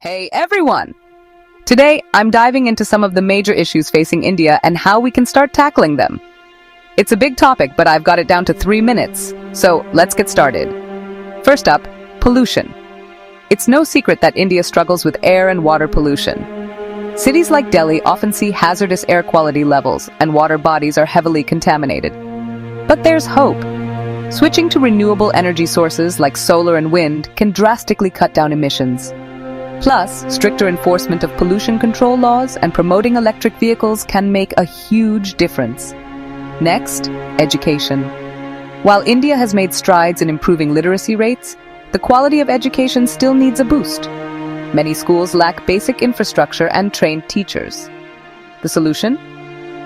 Hey everyone! Today, I'm diving into some of the major issues facing India and how we can start tackling them. It's a big topic, but I've got it down to 3 minutes, so let's get started. First up, pollution. It's no secret that India struggles with air and water pollution. Cities like Delhi often see hazardous air quality levels, and water bodies are heavily contaminated. But there's hope. Switching to renewable energy sources like solar and wind can drastically cut down emissions. Plus, stricter enforcement of pollution control laws and promoting electric vehicles can make a huge difference. Next, education. While India has made strides in improving literacy rates, the quality of education still needs a boost. Many schools lack basic infrastructure and trained teachers. The solution?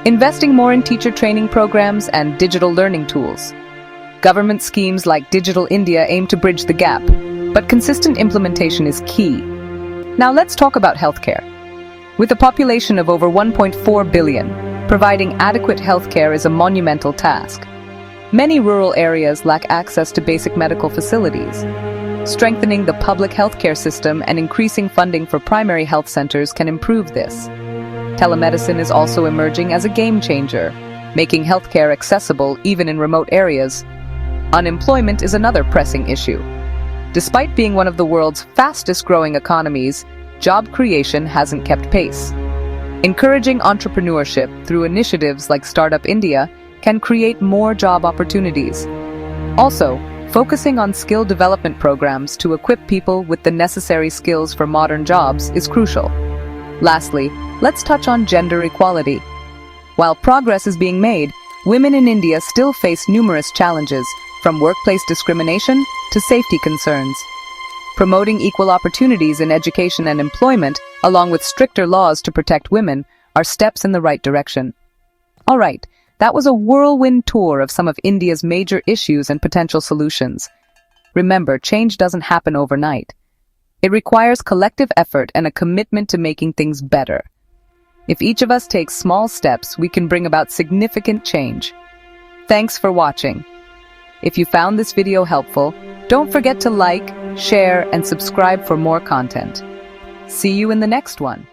Investing more in teacher training programs and digital learning tools. Government schemes like Digital India aim to bridge the gap, but consistent implementation is key. Now let's talk about healthcare. With a population of over 1.4 billion, providing adequate healthcare is a monumental task. Many rural areas lack access to basic medical facilities. Strengthening the public healthcare system and increasing funding for primary health centers can improve this. Telemedicine is also emerging as a game changer, making healthcare accessible even in remote areas. Unemployment is another pressing issue. Despite being one of the world's fastest-growing economies, job creation hasn't kept pace. Encouraging entrepreneurship through initiatives like Startup India can create more job opportunities. Also, focusing on skill development programs to equip people with the necessary skills for modern jobs is crucial. Lastly, let's touch on gender equality. While progress is being made, women in India still face numerous challenges, from workplace discrimination to safety concerns. Promoting equal opportunities in education and employment, along with stricter laws to protect women, are steps in the right direction. All right, that was a whirlwind tour of some of India's major issues and potential solutions. Remember, change doesn't happen overnight. It requires collective effort and a commitment to making things better. If each of us takes small steps, we can bring about significant change. Thanks for watching. If you found this video helpful, don't forget to like, share, and subscribe for more content. See you in the next one.